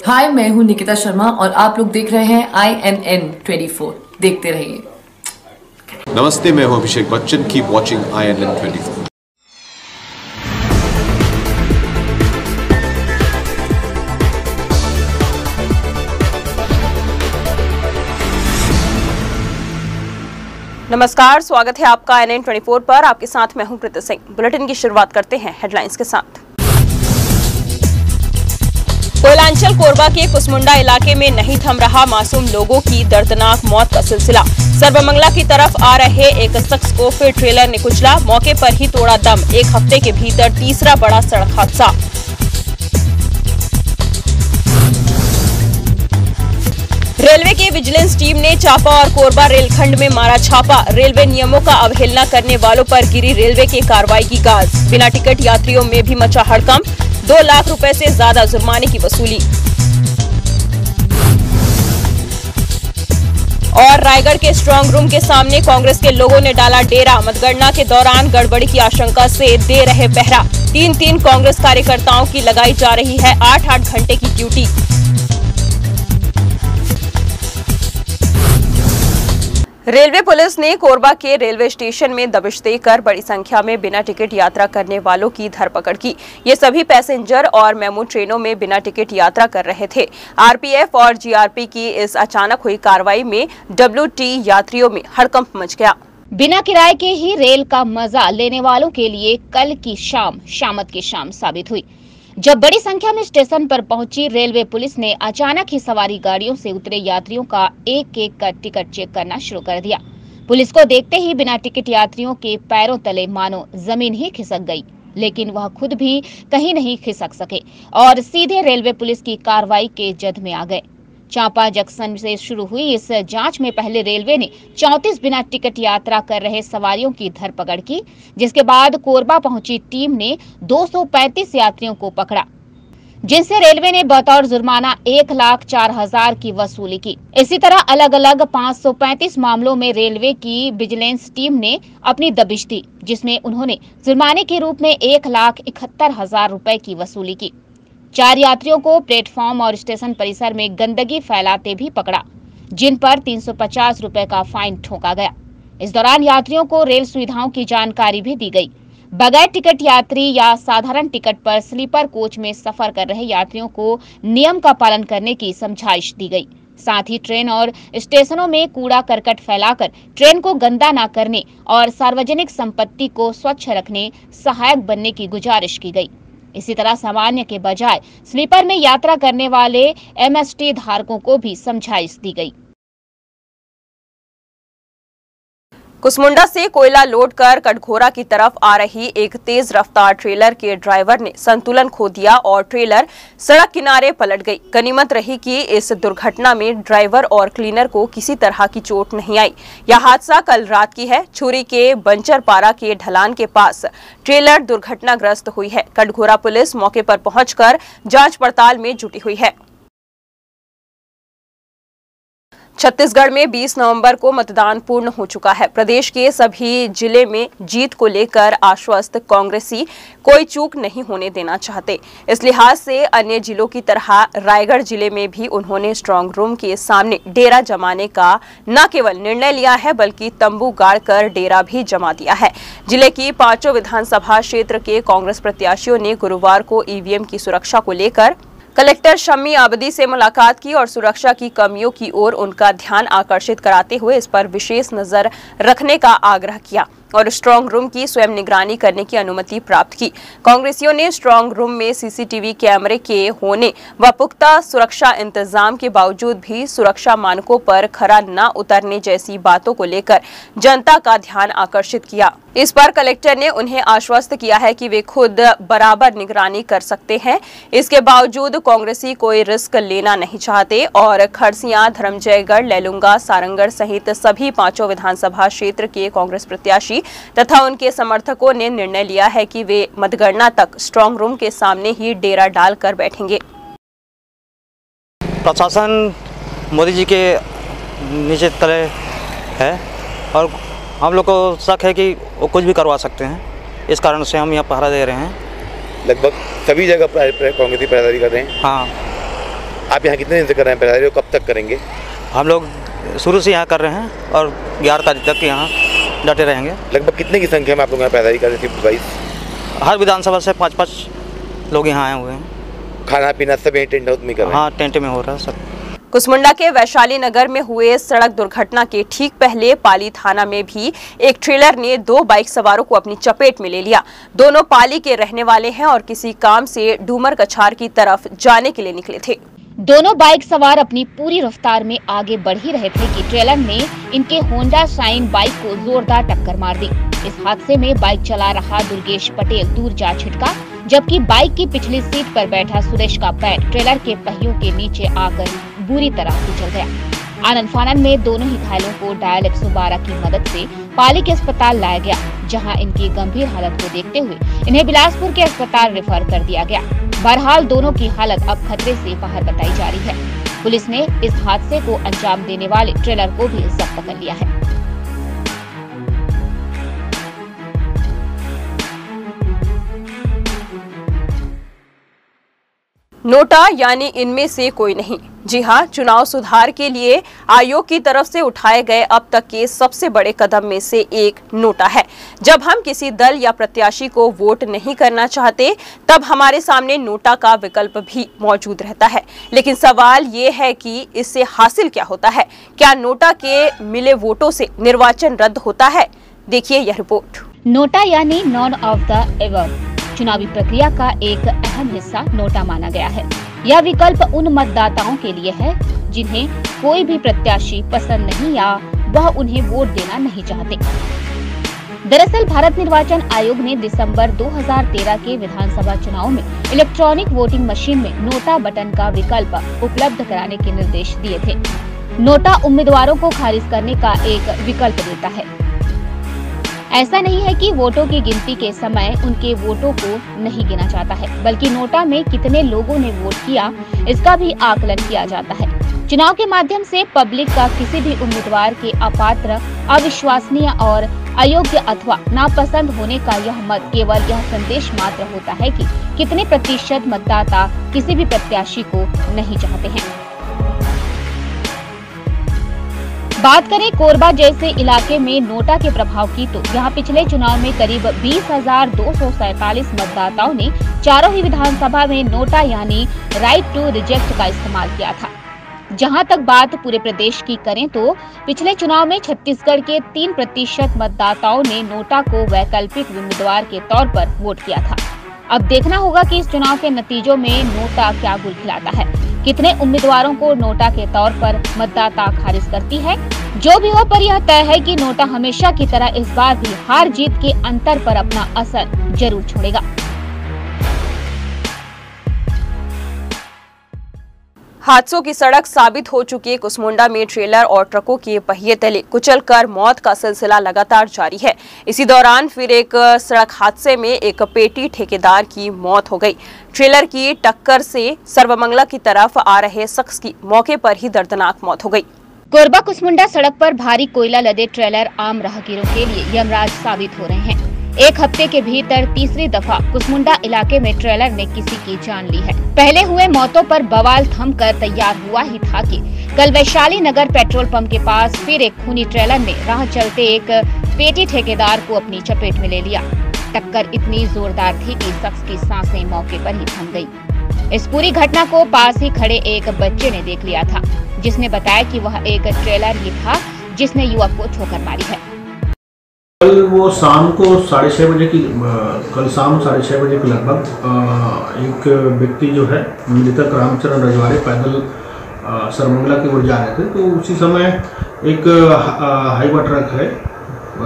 हाय, मैं हूं निकिता शर्मा और आप लोग देख रहे हैं INN 24। देखते रहिए। नमस्ते, मैं हूं Abhishek Bachchan. Keep watching INN 24। नमस्कार, स्वागत है आपका INN 24 पर। आपके साथ मैं हूं कृति सिंह। बुलेटिन की शुरुआत करते हैं हेडलाइंस के साथ। कोयलांचल कोरबा के कुसमुंडा इलाके में नहीं थम रहा मासूम लोगों की दर्दनाक मौत का सिलसिला। सर्वमंगला की तरफ आ रहे एक शख्स को फिर ट्रेलर ने कुचला, मौके पर ही तोड़ा दम। एक हफ्ते के भीतर तीसरा बड़ा सड़क हादसा। रेलवे की विजिलेंस टीम ने चापा और कोरबा रेलखंड में मारा छापा। रेलवे नियमों का अवहेलना करने वालों पर गिरी रेलवे की कार्रवाई की गाज। बिना टिकट यात्रियों में भी मचा हड़कंप। 2 लाख रुपए से ज्यादा जुर्माने की वसूली। और रायगढ़ के स्ट्रांग रूम के सामने कांग्रेस के लोगों ने डाला डेरा। मतगणना के दौरान गड़बड़ी की आशंका से दे रहे पहरा। 3 कांग्रेस कार्यकर्ताओं की लगाई जा रही है 8-8 घंटे की ड्यूटी। रेलवे पुलिस ने कोरबा के रेलवे स्टेशन में दबिश देकर बड़ी संख्या में बिना टिकट यात्रा करने वालों की धरपकड़ की। ये सभी पैसेंजर और मेमू ट्रेनों में बिना टिकट यात्रा कर रहे थे। आरपीएफ और जीआरपी की इस अचानक हुई कार्रवाई में WT यात्रियों में हड़कंप मच गया। बिना किराए के ही रेल का मजा लेने वालों के लिए कल की शाम शामत की शाम साबित हुई, जब बड़ी संख्या में स्टेशन पर पहुंची रेलवे पुलिस ने अचानक ही सवारी गाड़ियों से उतरे यात्रियों का एक-एक कर टिकट चेक करना शुरू कर दिया। पुलिस को देखते ही बिना टिकट यात्रियों के पैरों तले मानो जमीन ही खिसक गई, लेकिन वह खुद भी कहीं नहीं खिसक सके और सीधे रेलवे पुलिस की कार्रवाई के जद में आ गए। चांपा जंक्शन से शुरू हुई इस जांच में पहले रेलवे ने 34 बिना टिकट यात्रा कर रहे सवारियों की धरपकड़ की, जिसके बाद कोरबा पहुंची टीम ने 235 यात्रियों को पकड़ा, जिनसे रेलवे ने बतौर जुर्माना 1,04,000 की वसूली की। इसी तरह अलग अलग 535 मामलों में रेलवे की विजिलेंस टीम ने अपनी दबिश दी, जिसमें उन्होंने जुर्माने के रूप में 1,71,000 रुपए की वसूली की। 4 यात्रियों को प्लेटफॉर्म और स्टेशन परिसर में गंदगी फैलाते भी पकड़ा, जिन पर 350 रुपए का फाइन ठोका गया। इस दौरान यात्रियों को रेल सुविधाओं की जानकारी भी दी गई। बगैर टिकट यात्री या साधारण टिकट पर स्लीपर कोच में सफर कर रहे यात्रियों को नियम का पालन करने की समझाइश दी गई। साथ ही ट्रेन और स्टेशनों में कूड़ा करकट फैलाकर ट्रेन को गंदा न करने और सार्वजनिक संपत्ति को स्वच्छ रखने सहायक बनने की गुजारिश की गई। इसी तरह सामान्य के बजाय स्लीपर में यात्रा करने वाले MST धारकों को भी समझाइश दी गई। कुसमुंडा से कोयला लोड कर कटघोरा की तरफ आ रही एक तेज रफ्तार ट्रेलर के ड्राइवर ने संतुलन खो दिया और ट्रेलर सड़क किनारे पलट गई। गनीमत रही कि इस दुर्घटना में ड्राइवर और क्लीनर को किसी तरह की चोट नहीं आई। यह हादसा कल रात की है। छुरी के बंचरपारा के ढलान के पास ट्रेलर दुर्घटनाग्रस्त हुई है। कटघोरा पुलिस मौके पर पहुंचकर जांच पड़ताल में जुटी हुई है। छत्तीसगढ़ में 20 नवंबर को मतदान पूर्ण हो चुका है। प्रदेश के सभी जिले में जीत को लेकर आश्वस्त कांग्रेसी कोई चूक नहीं होने देना चाहते। इस लिहाज से अन्य जिलों की तरह रायगढ़ जिले में भी उन्होंने स्ट्रांग रूम के सामने डेरा जमाने का न केवल निर्णय लिया है, बल्कि तंबू गाड़कर डेरा भी जमा दिया है। जिले की 5 विधानसभा क्षेत्र के कांग्रेस प्रत्याशियों ने गुरुवार को EVM की सुरक्षा को लेकर कलेक्टर शम्मी आबदी से मुलाकात की और सुरक्षा की कमियों की ओर उनका ध्यान आकर्षित कराते हुए इस पर विशेष नजर रखने का आग्रह किया और स्ट्रांग रूम की स्वयं निगरानी करने की अनुमति प्राप्त की। कांग्रेसियों ने स्ट्रांग रूम में CCTV कैमरे के होने व पुख्ता सुरक्षा इंतजाम के बावजूद भी सुरक्षा मानकों पर खरा न उतरने जैसी बातों को लेकर जनता का ध्यान आकर्षित किया। इस पर कलेक्टर ने उन्हें आश्वस्त किया है कि वे खुद बराबर निगरानी कर सकते हैं। इसके बावजूद कांग्रेसी कोई रिस्क लेना नहीं चाहते और खरसिया, धर्मजयगढ़, लैलूंगा, सारंगढ़ सहित सभी 5 विधानसभा क्षेत्र के कांग्रेस प्रत्याशी तथा उनके समर्थकों ने निर्णय लिया है कि वे मतगणना तक स्ट्रांग रूम के सामने ही डेरा डालकर बैठेंगे। प्रशासन मोदी जी के नीचे तले है और हम लोग को शक है कि वो कुछ भी करवा सकते हैं। इस कारण से हम यहाँ पहरा दे रहे हैं। लगभग सभी जगह कांग्रेसी पहरेदारी कर रहे हैं। हाँ, आप यहाँ कितने दिन से कर रहे हैं पहरेदारी और कब तक करेंगे? हम लोग शुरू से यहाँ कर रहे हैं और 11 तारीख तक यहाँ डटे रहेंगे। लगभग कितने की संख्या में आप लोग यहाँ पहरेदारी कर रहे थे? हर विधानसभा से 5-5 लोग यहाँ आए हुए हैं। खाना पीना सब यहीं टेंट हाउस में कर रहे हैं? हाँ, टेंट में हो रहा है सब। कुसमुंडा के वैशाली नगर में हुए सड़क दुर्घटना के ठीक पहले पाली थाना में भी एक ट्रेलर ने 2 बाइक सवारों को अपनी चपेट में ले लिया। दोनों पाली के रहने वाले हैं और किसी काम से डूमर कछार की तरफ जाने के लिए निकले थे। दोनों बाइक सवार अपनी पूरी रफ्तार में आगे बढ़ ही रहे थे कि ट्रेलर ने इनके होंडा शाइन बाइक को जोरदार टक्कर मार दी। इस हादसे में बाइक चला रहा दुर्गेश पटेल दूर जा छिटका, जबकि बाइक की पिछली सीट पर बैठा सुरेश का पैर ट्रेलर के पहियों के नीचे आकर बुरी तरह कुचल गया। आनन फानन में दोनों ही घायलों को डायल 112 की मदद से पाली के अस्पताल लाया गया, जहां इनकी गंभीर हालत को देखते हुए इन्हें बिलासपुर के अस्पताल रेफर कर दिया गया। बहरहाल दोनों की हालत अब खतरे से बाहर बताई जा रही है। पुलिस ने इस हादसे को अंजाम देने वाले ट्रेलर को भी जब्त कर लिया है। नोटा यानी इनमें से कोई नहीं। जी हां, चुनाव सुधार के लिए आयोग की तरफ से उठाए गए अब तक के सबसे बड़े कदम में से एक नोटा है। जब हम किसी दल या प्रत्याशी को वोट नहीं करना चाहते, तब हमारे सामने नोटा का विकल्प भी मौजूद रहता है। लेकिन सवाल ये है कि इससे हासिल क्या होता है? क्या नोटा के मिले वोटों से निर्वाचन रद्द होता है? देखिए यह रिपोर्ट। नोटा यानी नॉन ऑफ द एबव चुनावी प्रक्रिया का एक अहम हिस्सा नोटा माना गया है। यह विकल्प उन मतदाताओं के लिए है जिन्हें कोई भी प्रत्याशी पसंद नहीं या वह उन्हें वोट देना नहीं चाहते। दरअसल भारत निर्वाचन आयोग ने दिसंबर 2013 के विधानसभा चुनाव में इलेक्ट्रॉनिक वोटिंग मशीन में नोटा बटन का विकल्प उपलब्ध कराने के निर्देश दिए थे। नोटा उम्मीदवारों को खारिज करने का एक विकल्प देता है। ऐसा नहीं है कि वोटों की गिनती के समय उनके वोटों को नहीं गिना जाता है, बल्कि नोटा में कितने लोगों ने वोट किया इसका भी आकलन किया जाता है। चुनाव के माध्यम से पब्लिक का किसी भी उम्मीदवार के अपात्र, अविश्वसनीय और अयोग्य अथवा नापसंद होने का यह मत केवल यह संदेश मात्र होता है कि कितने प्रतिशत मतदाता किसी भी प्रत्याशी को नहीं चाहते हैं। बात करें कोरबा जैसे इलाके में नोटा के प्रभाव की, तो यहाँ पिछले चुनाव में करीब 20,247 मतदाताओं ने चारों ही विधानसभा में नोटा यानी राइट टू रिजेक्ट का इस्तेमाल किया था। जहां तक बात पूरे प्रदेश की करें तो पिछले चुनाव में छत्तीसगढ़ के 3% मतदाताओं ने नोटा को वैकल्पिक उम्मीदवार के तौर पर वोट किया था। अब देखना होगा कि इस चुनाव के नतीजों में नोटा क्या गुल खिलाता है, कितने उम्मीदवारों को नोटा के तौर पर मतदाता खारिज करती है। जो भी हो, पर यह तय है कि नोटा हमेशा की तरह इस बार भी हार जीत के अंतर पर अपना असर जरूर छोड़ेगा। हादसों की सड़क साबित हो चुकी कुसमुंडा में ट्रेलर और ट्रकों के पहिए तले कुचलकर मौत का सिलसिला लगातार जारी है। इसी दौरान फिर एक सड़क हादसे में एक पेटी ठेकेदार की मौत हो गई। ट्रेलर की टक्कर से सर्वमंगला की तरफ आ रहे शख्स की मौके पर ही दर्दनाक मौत हो गई। कोरबा कुसमुंडा सड़क पर भारी कोयला लदे ट्रेलर आम राहगीरों के लिए यमराज साबित हो रहे हैं। एक हफ्ते के भीतर तीसरी दफा कुसमुंडा इलाके में ट्रेलर ने किसी की जान ली है। पहले हुए मौतों पर बवाल थमकर तैयार हुआ ही था कि कल वैशाली नगर पेट्रोल पंप के पास फिर एक खूनी ट्रेलर ने राह चलते एक पेटी ठेकेदार को अपनी चपेट में ले लिया। टक्कर इतनी जोरदार थी कि शख्स की सांसें मौके पर ही थम गई। इस पूरी घटना को पास ही खड़े एक बच्चे ने देख लिया था, जिसने बताया कि वह एक ट्रेलर ही था जिसने युवक को ठोकर मारी है। कल वो शाम को 6:30 बजे की कल शाम 6:30 बजे के लगभग एक व्यक्ति जो है मृतक रामचरण रजवाड़े पैदल सर्वमंगला की ओर जा रहे थे। तो उसी समय एक हाईवा ट्रक है,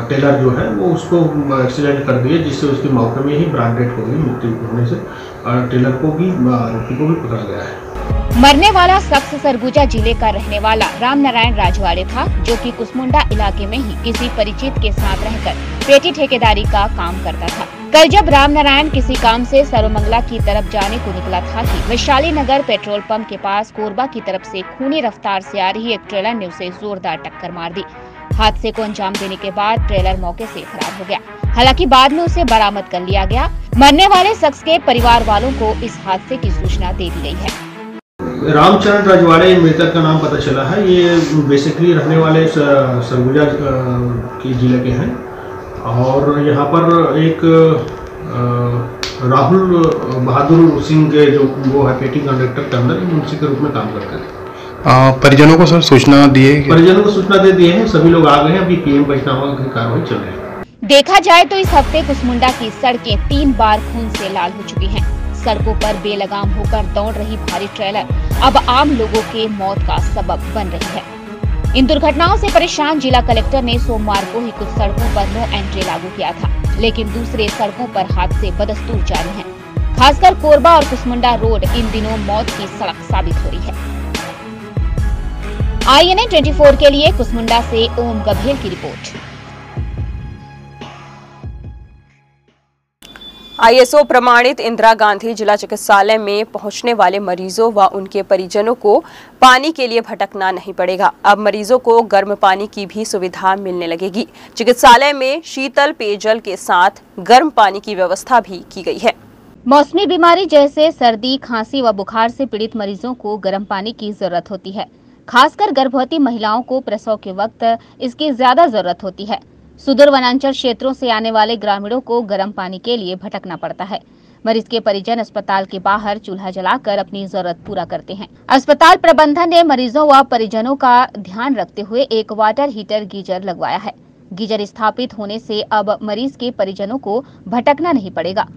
टेलर जो है वो उसको एक्सीडेंट कर दिए, जिससे उसकी मौके में ही ब्रांड डेड हो गई मृत्यु होने से। टेलर को भी आरोपी को भी पकड़ा गया है। मरने वाला शख्स सरगुजा जिले का रहने वाला रामनारायण राजवाड़े था, जो कि कुसमुंडा इलाके में ही किसी परिचित के साथ रहकर पेटी ठेकेदारी का काम करता था। कल जब रामनारायण किसी काम से सर्वमंगला की तरफ जाने को निकला था कि वैशाली नगर पेट्रोल पंप के पास कोरबा की तरफ से खूनी रफ्तार से आ रही एक ट्रेलर ने उसे जोरदार टक्कर मार दी। हादसे को अंजाम देने के बाद ट्रेलर मौके से फरार हो गया। हालांकि बाद में उसे बरामद कर लिया गया। मरने वाले शख्स के परिवार वालों को इस हादसे की सूचना दे दी गई है। रामचरण रजवाड़े मृतक का नाम पता चला है। ये बेसिकली रहने वाले सरगुजा के जिले के हैं और यहाँ पर एक राहुल बहादुर सिंह के जो वो है पेटी कंडक्टर के अंदर मुंशी के रूप में काम करते थे। परिजनों को सर सूचना दिए? परिजनों को सूचना दे दिए हैं, सभी लोग आ गए हैं, अभी पीएम पंचनामा की कार्रवाई चल रही है। देखा जाए तो इस हफ्ते कुसमुंडा की सड़कें 3 बार खून से लाल हो चुकी हैं। सड़कों पर बेलगाम होकर दौड़ रही भारी ट्रेलर अब आम लोगों के मौत का सबब बन रही है। इन दुर्घटनाओं से परेशान जिला कलेक्टर ने सोमवार को ही कुछ सड़कों पर नो एंट्री लागू किया था, लेकिन दूसरे सड़कों पर हादसे बदस्तूर जारी हैं। खासकर कोरबा और कुसमुंडा रोड इन दिनों मौत की सड़क साबित हो रही है। INN 24 के लिए कुसमुंडा से ओम गभेल की रिपोर्ट। ISO प्रमाणित इंदिरा गांधी जिला चिकित्सालय में पहुंचने वाले मरीजों व उनके परिजनों को पानी के लिए भटकना नहीं पड़ेगा। अब मरीजों को गर्म पानी की भी सुविधा मिलने लगेगी। चिकित्सालय में शीतल पेयजल के साथ गर्म पानी की व्यवस्था भी की गई है। मौसमी बीमारी जैसे सर्दी, खांसी व बुखार से पीड़ित मरीजों को गर्म पानी की जरूरत होती है। खासकर गर्भवती महिलाओं को प्रसव के वक्त इसकी ज्यादा जरूरत होती है। सुदूर वनांचल क्षेत्रों से आने वाले ग्रामीणों को गर्म पानी के लिए भटकना पड़ता है। मरीज के परिजन अस्पताल के बाहर चूल्हा जलाकर अपनी जरूरत पूरा करते हैं। अस्पताल प्रबंधन ने मरीजों व परिजनों का ध्यान रखते हुए एक वाटर हीटर गीजर लगवाया है। गीजर स्थापित होने से अब मरीज के परिजनों को भटकना नहीं पड़ेगा।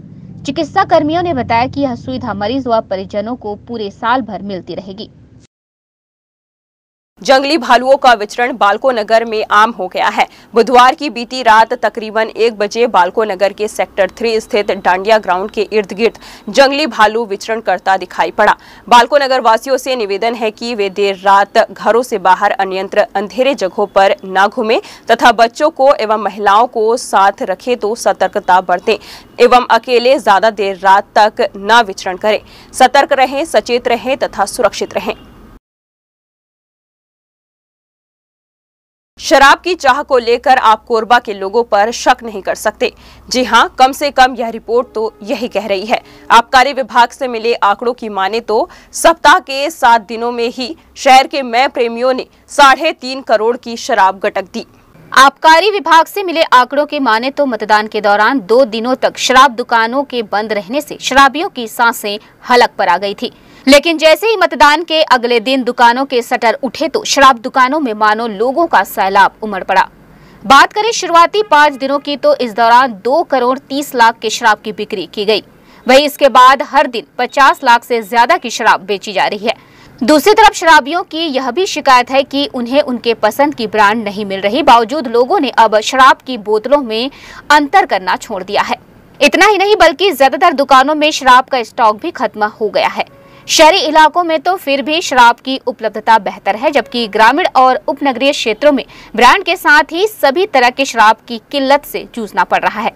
चिकित्सा कर्मियों ने बताया कि यह सुविधा मरीज व परिजनों को पूरे साल भर मिलती रहेगी। जंगली भालुओं का विचरण बालको नगर में आम हो गया है। बुधवार की बीती रात तकरीबन 1 बजे बालको नगर के सेक्टर 3 स्थित डांडिया ग्राउंड के इर्द गिर्द जंगली भालू विचरण करता दिखाई पड़ा। बालको नगर वासियों से निवेदन है कि वे देर रात घरों से बाहर अन्यंत्र अंधेरे जगहों पर न घूमें तथा बच्चों को एवं महिलाओं को साथ रखें तो सतर्कता बरतें एवं अकेले ज्यादा देर रात तक न विचरण करें। सतर्क रहें, सचेत रहें तथा सुरक्षित रहें। शराब की चाह को लेकर आप कोरबा के लोगों पर शक नहीं कर सकते। जी हां, कम से कम यह रिपोर्ट तो यही कह रही है। आबकारी विभाग से मिले आंकड़ों की माने तो सप्ताह के 7 दिनों में ही शहर के मय प्रेमियों ने 3.5 करोड़ की शराब गटक दी। आबकारी विभाग से मिले आंकड़ों के माने तो मतदान के दौरान 2 दिनों तक शराब दुकानों के बंद रहने से शराबियों की सांसें हलक पर आ गई थी। लेकिन जैसे ही मतदान के अगले दिन दुकानों के शटर उठे तो शराब दुकानों में मानो लोगों का सैलाब उमड़ पड़ा। बात करें शुरुआती 5 दिनों की तो इस दौरान 2 करोड़ 30 लाख की शराब की बिक्री की गई। वहीं इसके बाद हर दिन 50 लाख से ज्यादा की शराब बेची जा रही है। दूसरी तरफ शराबियों की यह भी शिकायत है कि उन्हें उनके पसंद की ब्रांड नहीं मिल रही। बावजूद लोगों ने अब शराब की बोतलों में अंतर करना छोड़ दिया है। इतना ही नहीं बल्कि ज्यादातर दुकानों में शराब का स्टॉक भी खत्म हो गया है। शहरी इलाकों में तो फिर भी शराब की उपलब्धता बेहतर है, जबकि ग्रामीण और उपनगरीय क्षेत्रों में ब्रांड के साथ ही सभी तरह के शराब की किल्लत से जूझना पड़ रहा है।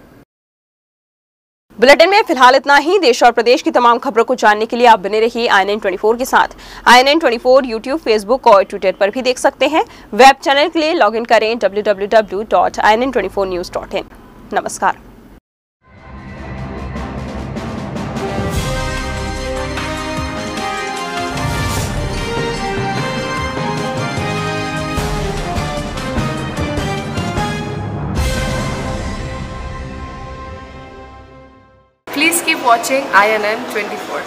बुलेटिन में फिलहाल इतना ही। देश और प्रदेश की तमाम खबरों को जानने के लिए आप बने रहिए INN 24 के साथ। INN 24 यूट्यूब, फेसबुक और ट्विटर पर भी देख सकते हैं। वेब चैनल के लिए लॉगिन करें www.inn24news.in। नमस्कार। Please keep watching INN 24.